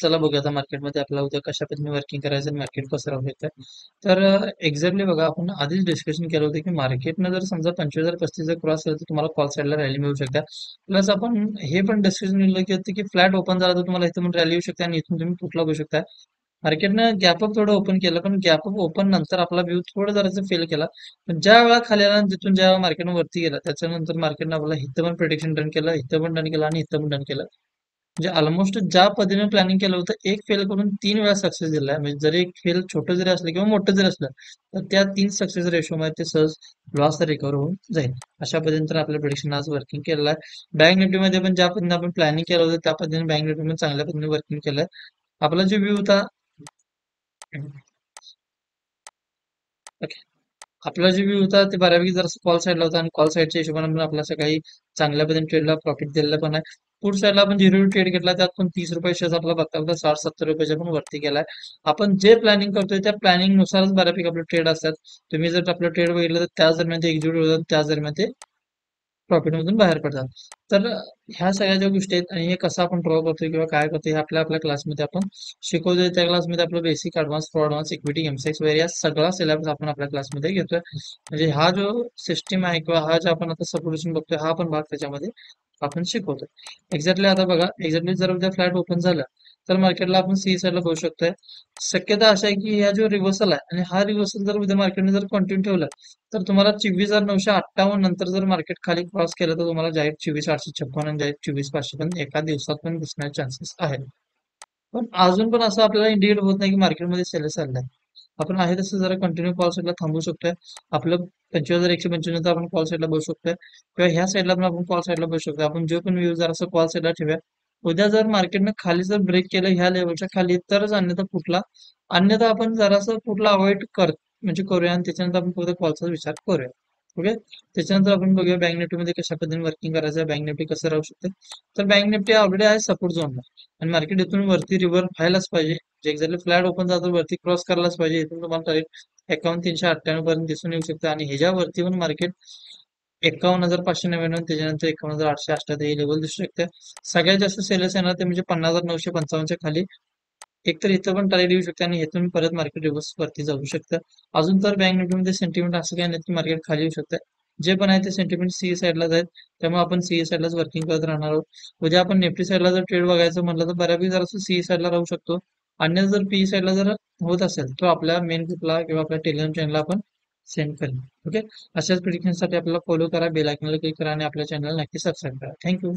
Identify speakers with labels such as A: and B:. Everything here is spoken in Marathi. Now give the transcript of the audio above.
A: चला बघूया आता मार्केटमध्ये आपल्याला उद्या कशा पद्धतीने वर्किंग करायचं आणि मार्केट कसं राहू शकतं. तर एक्झॅक्टली बघा, आपण आधीच डिस्कशन केलं होतं की मार्केटनं जर समजा 25,035 जर क्रॉस केलं तर तुम्हाला कॉल साईडला रॅली मिळू शकते. प्लस आपण हे पण डिस्कशन केलं की होतं की फ्लॅट ओपन झाला तर तुम्हाला इथं पण रॅली येऊ शकते आणि इथून तुम्ही कुठला बघू शकता. मार्केटनं गॅपअप थोडं ओपन केलं, पण गॅपअप ओपन नंतर आपला व्ह्यू थोडं जरासं फेल केला. पण ज्या वेळा खाली आला आणि तिथून ज्या मार्केटनं वरती गेला त्याच्यानंतर मार्केटनं आपला इथं पण प्रिडिक्शन डन केलं, इथं पण डन केलं आणि इथं पण डन केलं. म्हणजे ऑलमोस्ट ज्या पद्धतीने प्लॅनिंग केलं होतं एक फेल करून 3 वेळा सक्सेस दिलाय. म्हणजे जरी एक फेल छोटं जरी असलं किंवा मोठं जरी असलं तर त्या 3 सक्सेस रेशोमध्ये ते सहज लॉस रिकव्हर होऊन जाईल. अशा पद्धतीने तर आपलं प्रिडिक्शन आज वर्किंग केलेलं आहे. बँक निफ्टीमध्ये पण ज्या पद्धतीने आपण प्लॅनिंग केलं होतं त्या पद्धतीने बँक निफ्टी पण चांगल्या पद्धतीने वर्किंग केलंय. आपला जो व्ह्यू होता, ओके, आपला जो व्ह्यू होता ते बऱ्यापैकी जरा कॉल साईडला होता आणि कॉल साईडच्या हिशोबाने पण आपला सकाळी चांगल्या पद्धतीने ट्रेडला प्रॉफिट दिलेलं पण आहे. पुढ साईडला आपण 0 ट्रेड घेतला त्यात पण 30 रुपये शेअर आपला बघता बघता 60-70 रुपयाच्या पण वरती गेलाय. आपण जे प्लॅनिंग करतोय त्या प्लॅनिंग नुसारच बऱ्यापैकी आपले ट्रेड असतात. तुम्ही जर आपलं ट्रेड बघितलं तर त्याच दरम्यान ते एक्झिक्यूट होतात, त्याच दरम्यान ते प्रॉफिटमधून बाहेर पडतात. तर ह्या सगळ्या ज्या गोष्टी आहेत आणि हे कसं आपण ड्रॉ करतोय किंवा काय करतोय हे आपल्या आपल्या क्लासमध्ये आपण शिकवतोय. त्या क्लासमध्ये आपलं बेसिक, ॲडव्हान्स, ॲडव्हान्स इक्विटी, एमसेक्स वगैरे या सगळा सिलेबस आपण आपल्या क्लासमध्ये घेतोय. म्हणजे हा जो सिस्टीम आहे किंवा हा जो आपण आता सपोर्टेशन बघतोय हा पण भाग त्याच्यामध्ये आपण शिकवतोय. एक्झॅक्टली आता बघा, एक्झॅक्टली जर उद्या फ्लॅट ओपन झालं तर मार्केटला आपण सी साईडला बघू शकतोय. शक्यता अशा आहे की ह्या जो रिव्हर्सल आहे आणि हा रिव्हर्सल जर उद्या मार्केटने जर कंटिन्यू ठेवला तर तुम्हाला 24,958 नंतर जर मार्केट खाली क्रॉस केलं तर तुम्हाला डायरेक्ट 24,856 आणि डायरेक्ट 24,500 पण एका दिवसात पण दिसण्याचे चान्सेस आहेत. पण अजून पण असं आपल्याला इंडिकेट होत नाही की मार्केटमध्ये सेल चाललाय. आपण आहे तसं जरा कंटिन्यू कॉल साईडला थांबू शकतोय. आपलं 25,125 आपण कॉल साईडला बसू शकतोय किंवा ह्या साईडला पण आपण कॉल साईडला बसू शकतो. आपण जो पण व्ह्यू जर असं कॉल साईडला ठेवूया. उद्या जर मार्केटनं खाली जर ब्रेक केलं ह्या लेवलच्या खाली तरच, अन्यथा आपण जरासं कुठला अवॉइड म्हणजे करूया आणि त्याच्यानंतर आपण फक्त कॉलचा विचार करूया. ओके. त्याच्यानंतर आपण बघूया बँक निफ्टीमध्ये कशा पद्धतीने वर्किंग करायचं, बँक निफ्टी कसं राहू शकते. तर बँक निफ्टी ऑलरेडी आहे सपोर्ट झोनला आणि मार्केट इथून वरती रिव्हर व्हायलाच पाहिजे. जे एक्झॅक्टली फ्लॅट ओपन जातो वरती क्रॉस करायलाच पाहिजे. इथून तुम्हाला डायरेक्ट 51,398 पर्यंत दिसून येऊ शकतं आणि ह्याच्यावरती पण मार्केट 51,599 त्याच्यानंतर 51,888 हे लेवल दिसू शकते. सगळ्यात जास्त सेलर्स येणार ते म्हणजे 50,955च्या खाली. एक तर इथं पण टार्गेट येऊ शकते आणि इथून परत मार्केट रिव्हर्स वरती जाऊ शकतं. अजून तर बँक निफ्टीमध्ये सेंटिमेंट असं काही नाही की मार्केट खाली येऊ शकतं. जे पण आहे ते सेंटिमेंट सी साईडलाच आहेत. त्यामुळे आपण सी साईडलाच वर्किंग करत राहणार आहोत. उद्या आपण निफ्टी साईडला जर ट्रेड बघायचं म्हटलं तर बऱ्यापैकी जरासं सी साईडला राहू शकतो. अन्यथा जर पी साईडला जर होत असेल तर आपल्या मेन ग्रुपला किंवा आपल्या टेलिग्राम चॅनलला आपण सेंड करेन. ओके. अशाच प्रिडिक्शनसाठी आपल्याला फॉलो करा, बेल आयकॉनला क्लिक करा आणि आपल्या चॅनलला नक्की सबस्क्राईब करा. थँक्यू.